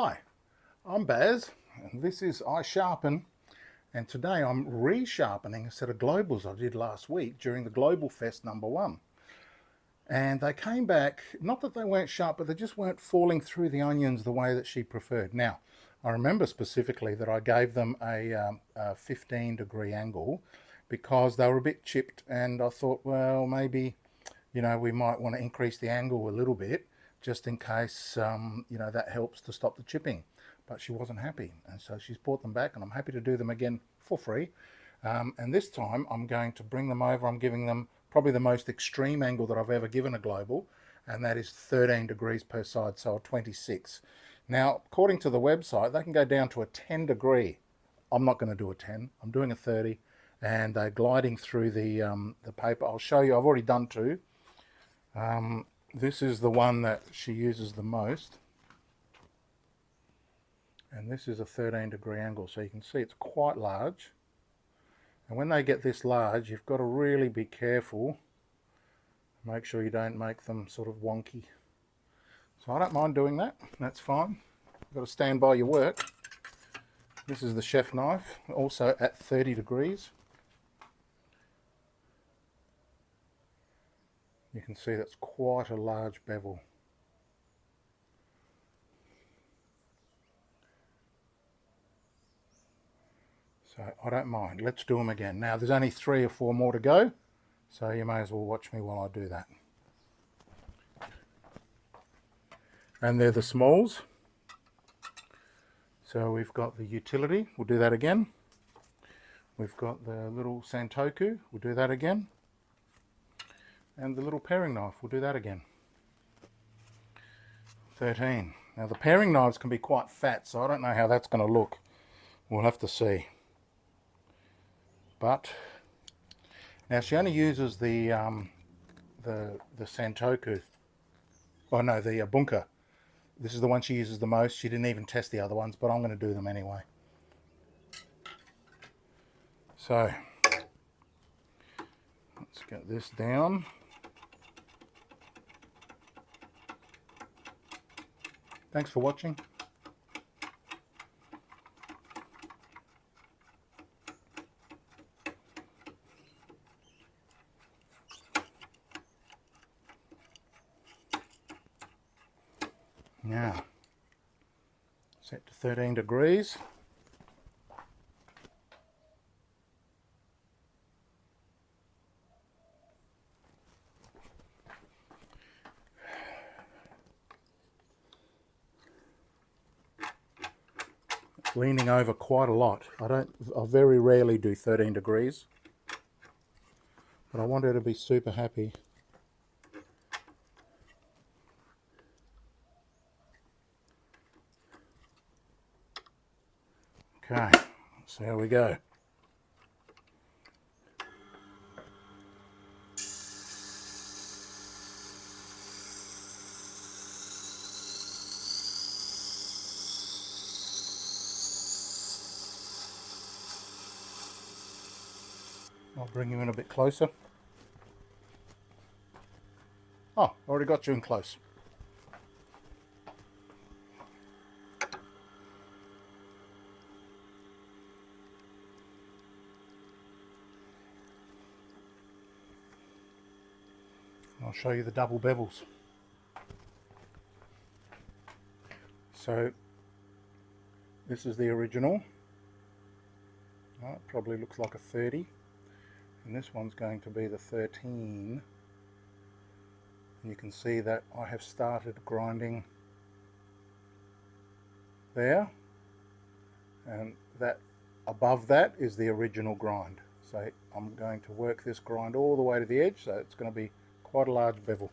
Hi, I'm Baz, and this is I Sharpen, and today I'm resharpening a set of globals I did last week during the Global Fest #1. And they came back, not that they weren't sharp, but they just weren't falling through the onions the way that she preferred. Now, I remember specifically that I gave them a 15-degree angle because they were a bit chipped, and I thought, well, maybe, we might want to increase the angle a little bit just in case, that helps to stop the chipping. But she wasn't happy, and so she's brought them back, and I'm happy to do them again for free. And this time I'm going to bring them over. I'm giving them probably the most extreme angle that I've ever given a global, and that is 13 degrees per side, so a 26. Now, according to the website, they can go down to a 10 degree. I'm not going to do a 10. I'm doing a 30, and they're gliding through the paper. I'll show you. I've already done two. This is the one that she uses the most, and this is a 13-degree angle, so you can see it's quite large. And when they get this large, you've got to really be careful. Make sure you don't make them sort of wonky. So I don't mind doing that. That's fine. You've got to stand by your work. This is the chef knife, also at 30 degrees. You can see that's quite a large bevel. So I don't mind. Let's do them again. Now there's only 3 or 4 more to go, so you may as well watch me while I do that. And they're the smalls. So we've got the utility, we'll do that again. We've got the little santoku, we'll do that again. And the little paring knife, we'll do that again. 13. Now the paring knives can be quite fat, so I don't know how that's going to look. We'll have to see. But now she only uses the santoku. Oh no, the bunker. This is the one she uses the most. She didn't even test the other ones, but I'm going to do them anyway. So let's get this down. Thanks for watching. Now, set to 13 degrees. It's leaning over quite a lot. I very rarely do 13 degrees, but I want her to be super happy. Okay, so here we go. I'll bring you in a bit closer. Oh, already got you in close. I'll show you the double bevels. So this is the original. Oh, it probably looks like a 30, and this one's going to be the 13. And you can see that I have started grinding there, and that above that is the original grind. So I'm going to work this grind all the way to the edge, so it's going to be quite a large bevel.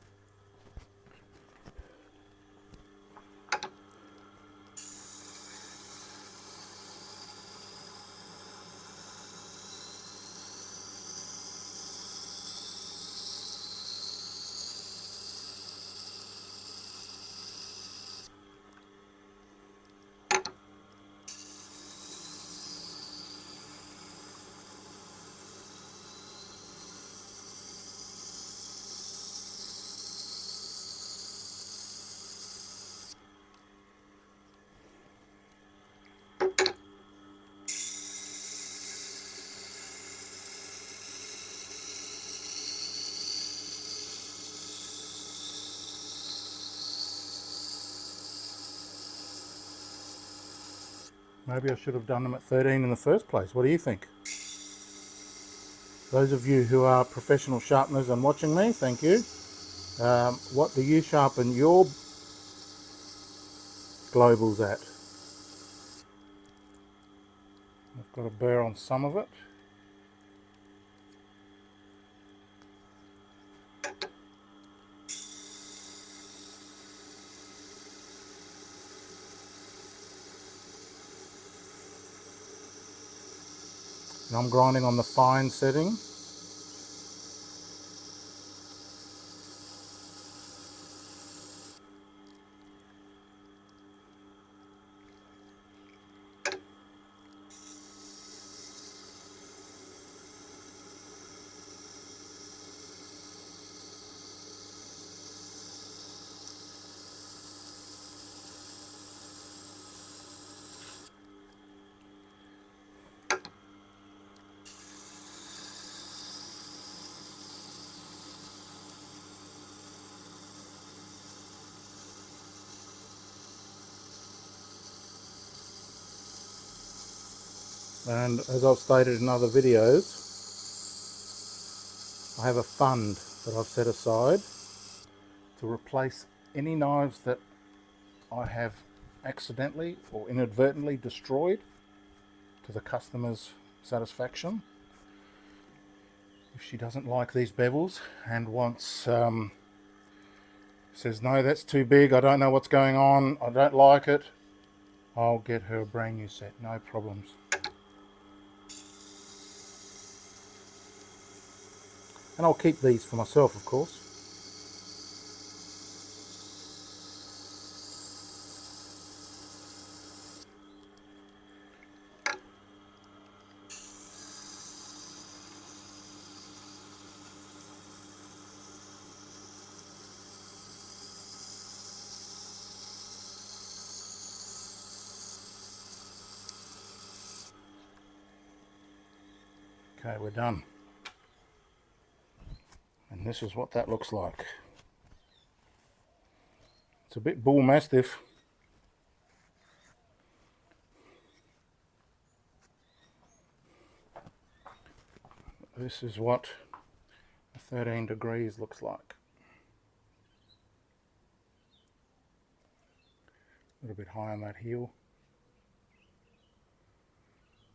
Maybe I should have done them at 13 in the first place. What do you think? Those of you who are professional sharpeners and watching me, thank you. What do you sharpen your globals at? I've got a burr on some of it. And I'm grinding on the fine setting. And as I've stated in other videos, I have a fund that I've set aside to replace any knives that I have accidentally or inadvertently destroyed to the customer's satisfaction. If she doesn't like these bevels and wants, says, no, that's too big, I don't know what's going on, I don't like it, I'll get her a brand new set, no problems. And I'll keep these for myself, of course. Okay, we're done. And this is what that looks like. It's a bit bull mastiff. This is what 13 degrees looks like. A little bit high on that heel,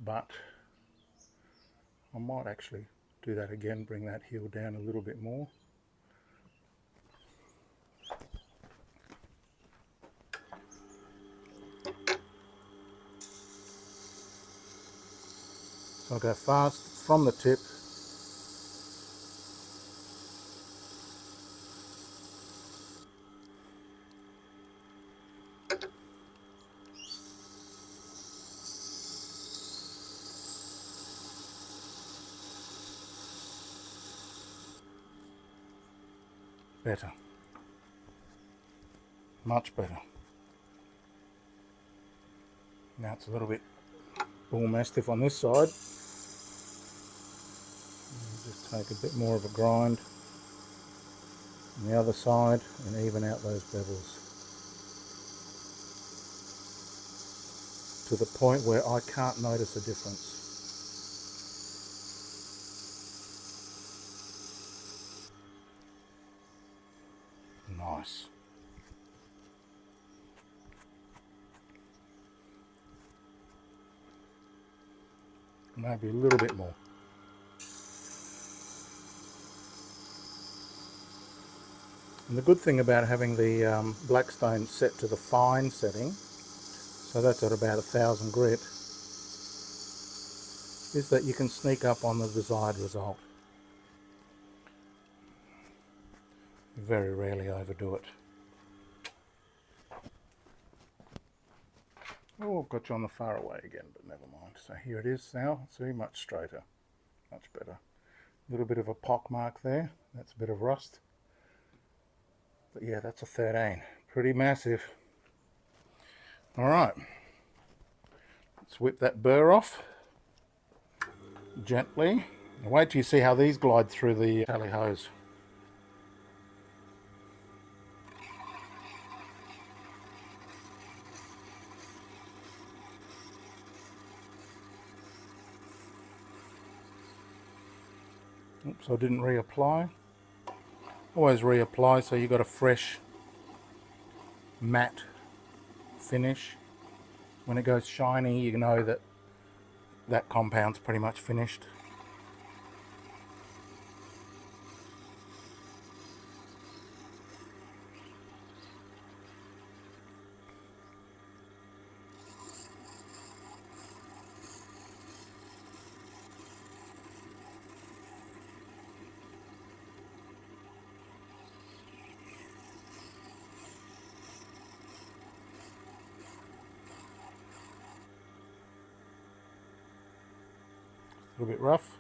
but I might actually do that again, bring that heel down a little bit more. So I'll go fast from the tip. Better. Much better. Now it's a little bit bull mastiff on this side. Just take a bit more of a grind on the other side and even out those bevels to the point where I can't notice a difference. Nice. Maybe a little bit more. And the good thing about having the blackstone set to the fine setting, so that's at about 1000 grit, is that you can sneak up on the desired result. You very rarely overdo it. Oh, I've got you on the far away again, but never mind. So here it is now. See, much straighter, much better. A little bit of a pock mark there. That's a bit of rust. But yeah, that's a 13. Pretty massive. All right. Let's whip that burr off gently. And wait till you see how these glide through the tally hose. Oops, I didn't reapply. Always reapply so you got a fresh matte finish. When it goes shiny, you know that that compound's pretty much finished. A little bit rough.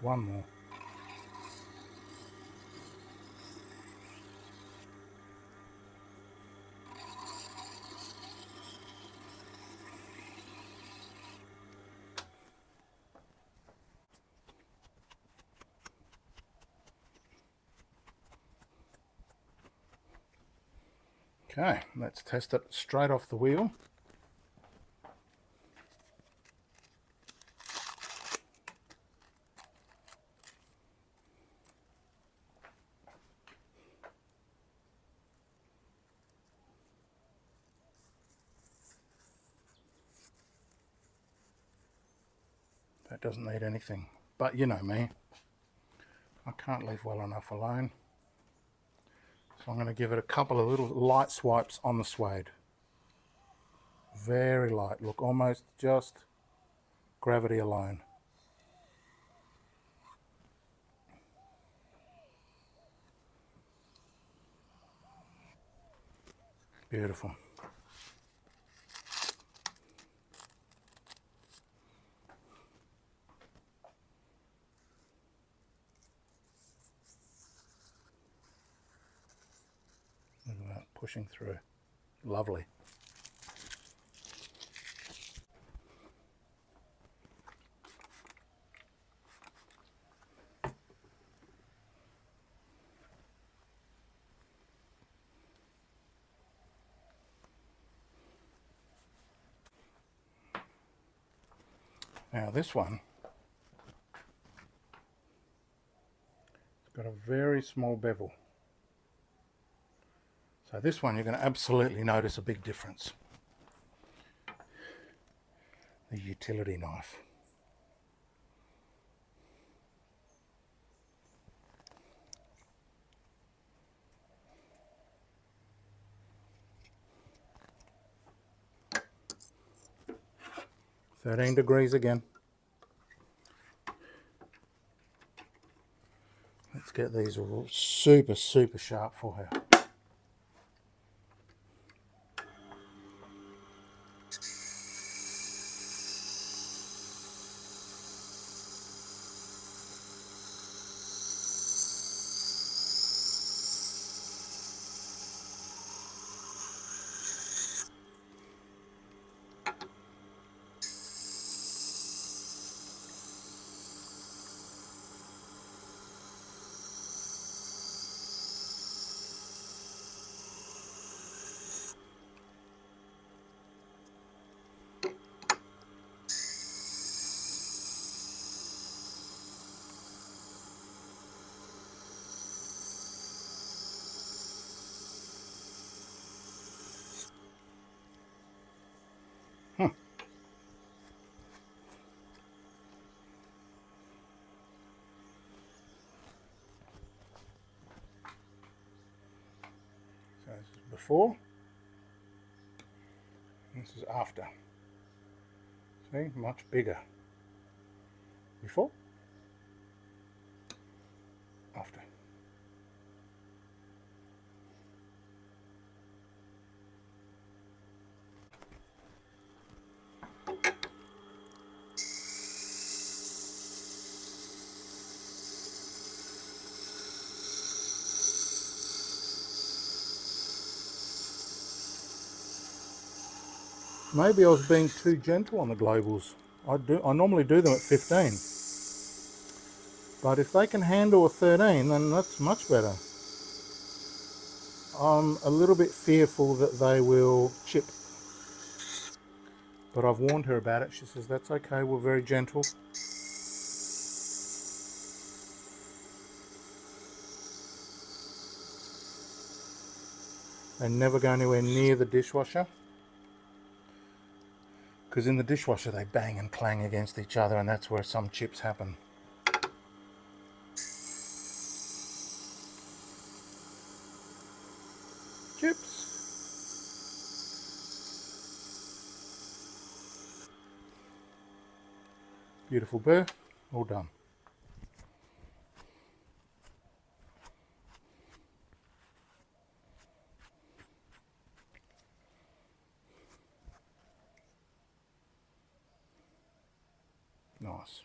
One more. Okay, let's test it straight off the wheel. That doesn't need anything, but you know me, I can't leave well enough alone. So I'm going to give it a couple of little light swipes on the suede. Very light, look, almost just gravity alone. Beautiful. Look at that, pushing through. Lovely. Now this one, it's got a very small bevel. So this one you're going to absolutely notice a big difference. The utility knife. $13 again. Let's get these super sharp for her. So this is before, this is after. See, much bigger. Before, after. Maybe I was being too gentle on the globals. I normally do them at 15. But if they can handle a 13, then that's much better. I'm a little bit fearful that they will chip. But I've warned her about it. She says, that's okay, we're very gentle. They never go anywhere near the dishwasher. Because in the dishwasher they bang and clang against each other, and that's where some chips happen. Chips. Beautiful burr, all done. Nice.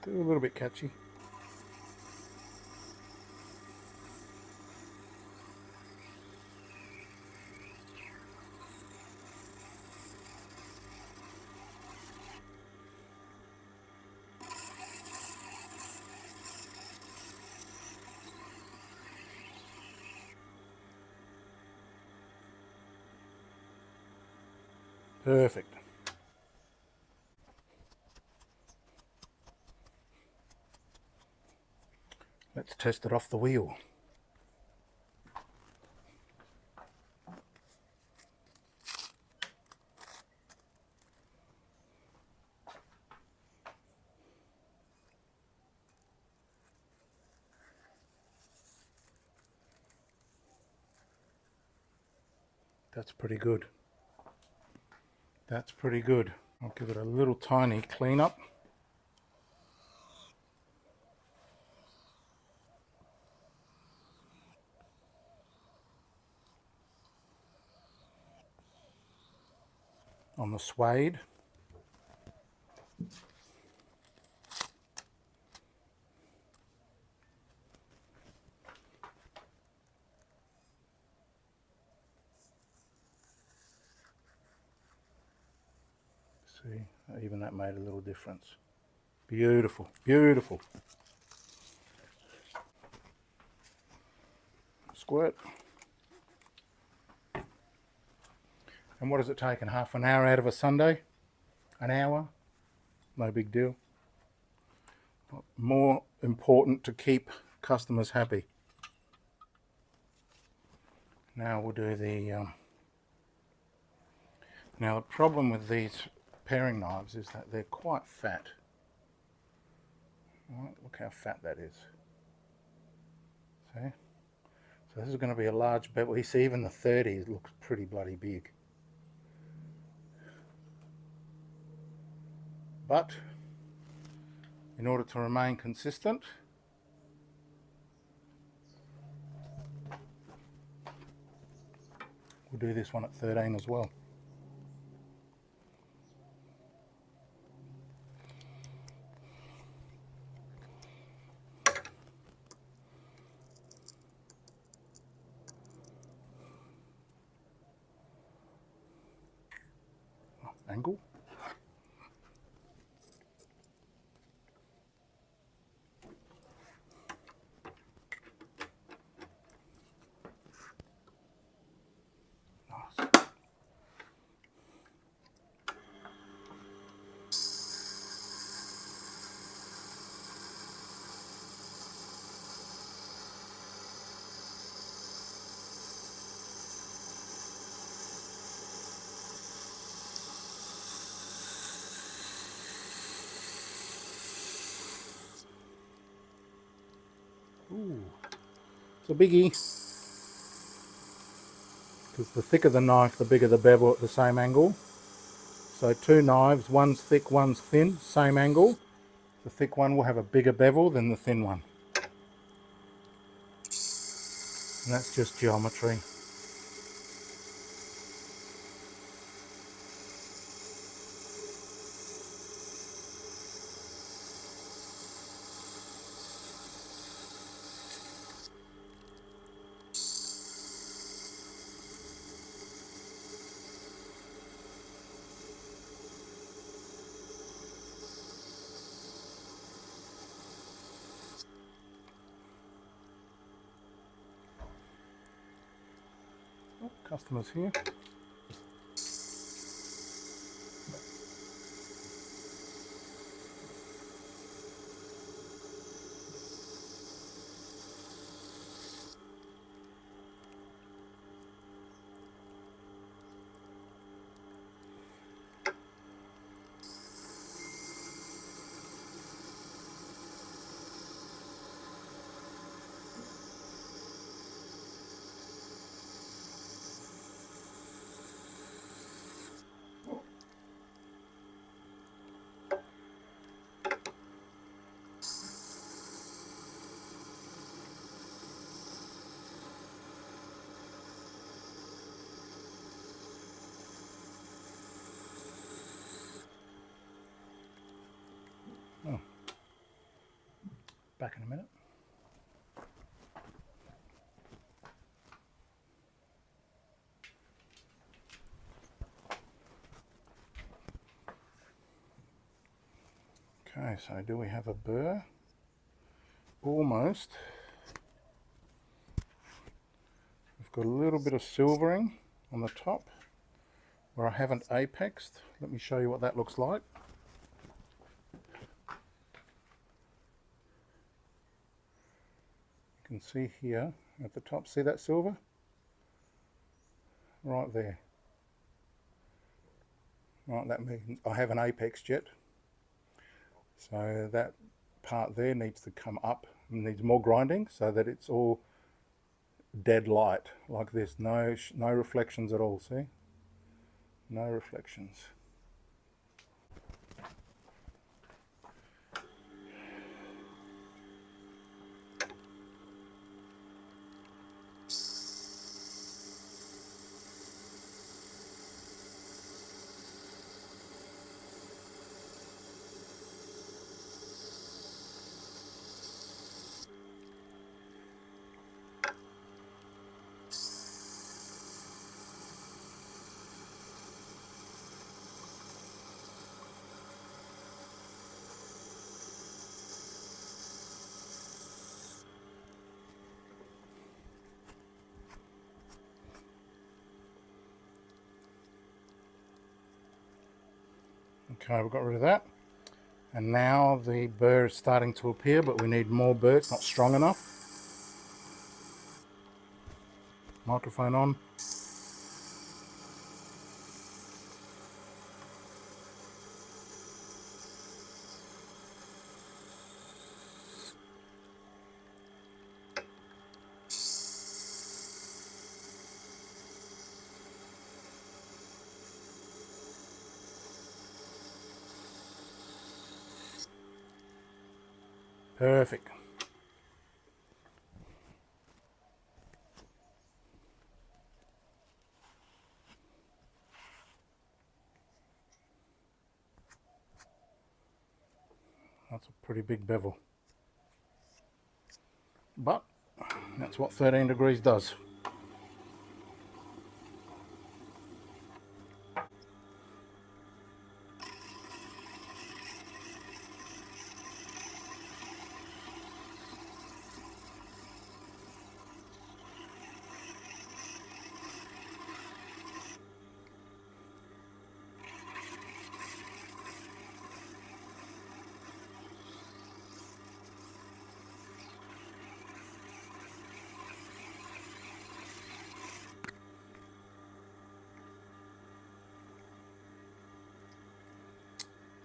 Still a little bit catchy. Perfect. Let's test it off the wheel. That's pretty good. That's pretty good. I'll give it a little tiny clean up. On the suede. See, even that made a little difference. Beautiful, beautiful. Squirt. And what has it taken? Half an hour out of a Sunday? An hour? No big deal. More important to keep customers happy. Now we'll do the... Now the problem with these paring knives is that they're quite fat. Right, look how fat that is. See? So this is going to be a large bevel. You see, even the 30s looks pretty bloody big. But in order to remain consistent, we'll do this one at 13 as well. Angle. Nice. It's a biggie, because the thicker the knife, the bigger the bevel at the same angle. So two knives, one's thick, one's thin, same angle. The thick one will have a bigger bevel than the thin one. And that's just geometry. Oh, customers here. Oh, back in a minute. Okay, so do we have a burr? Almost. We've got a little bit of silvering on the top where I haven't apexed. Let me show you what that looks like. You can see here at the top, see that silver? Right there. Right, that means I haven't apexed yet. So that part there needs to come up, needs more grinding so that it's all dead light like this. No reflections at all, see? No reflections. Okay, we've got rid of that. And now the burr is starting to appear, but we need more burr. It's not strong enough. Microphone on. Perfect. That's a pretty big bevel. But that's what 13 degrees does.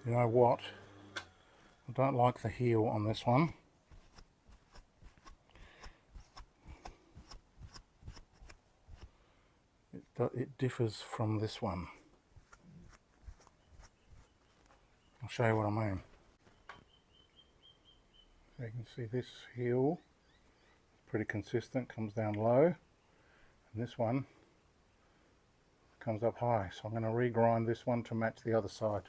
You know what? I don't like the heel on this one. but it differs from this one. I'll show you what I mean. So you can see this heel, pretty consistent, comes down low, and this one comes up high. So I'm going to regrind this one to match the other side.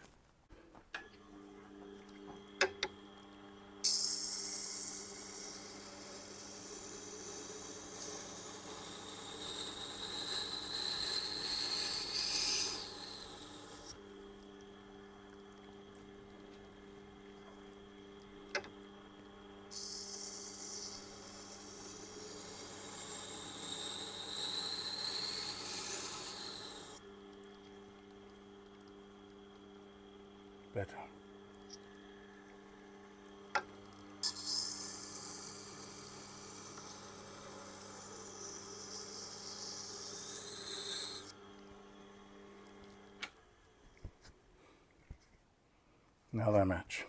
Better. Now they match.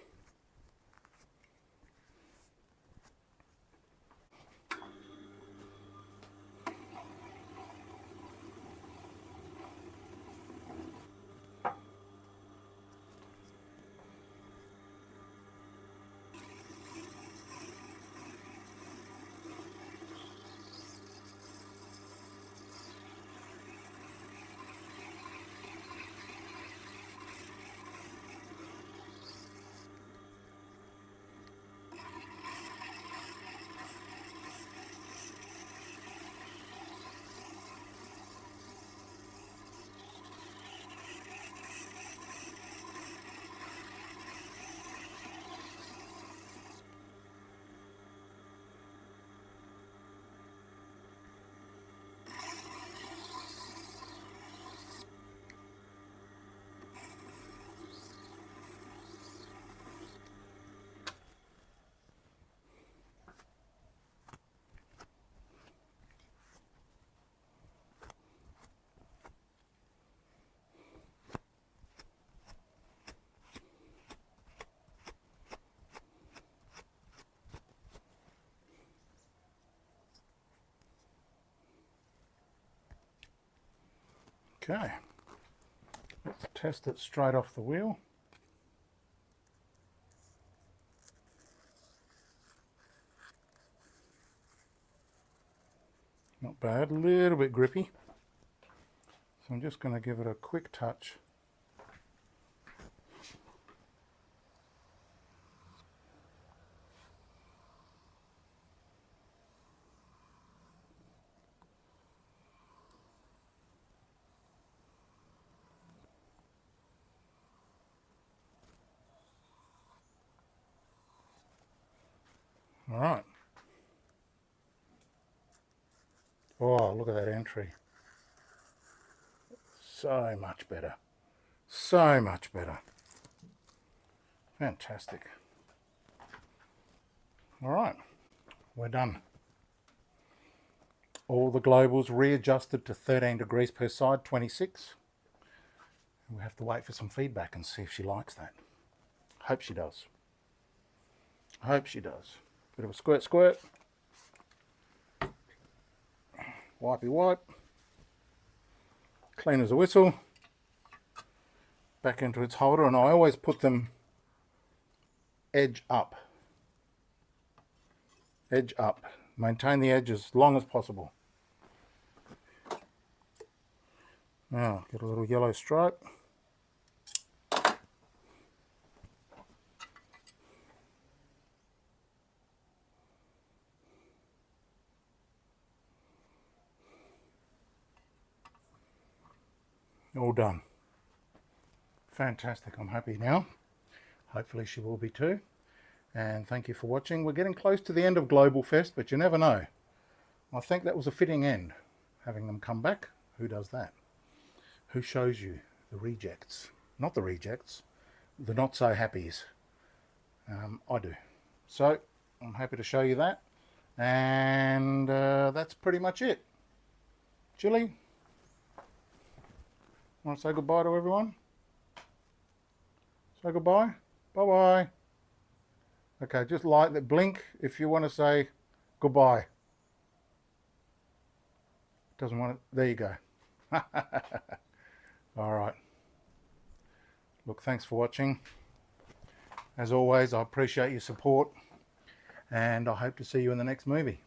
Okay, let's test it straight off the wheel. Not bad, a little bit grippy. So I'm just going to give it a quick touch. All right. Oh, look at that entry. So much better. So much better. Fantastic. All right, we're done. All the globals readjusted to 13 degrees per side, 26. We have to wait for some feedback and see if she likes that. Hope she does. Hope she does. Bit of a squirt squirt. Wipey wipe. Clean as a whistle. Back into its holder, and I always put them edge up. Edge up. Maintain the edge as long as possible. Now, get a little yellow stripe. All done. Fantastic. I'm happy now. Hopefully she will be too. And thank you for watching. We're getting close to the end of Global Fest, but you never know. I think that was a fitting end, having them come back. Who does that? Who shows you the rejects? Not the rejects, the not so happies. I do. So I'm happy to show you that. And that's pretty much it. Chili, want to say goodbye to everyone? Say goodbye. Bye-bye. Okay, just lightly blink if you want to say goodbye. Doesn't want it. There you go. All right. Look, thanks for watching. As always, I appreciate your support, and I hope to see you in the next movie.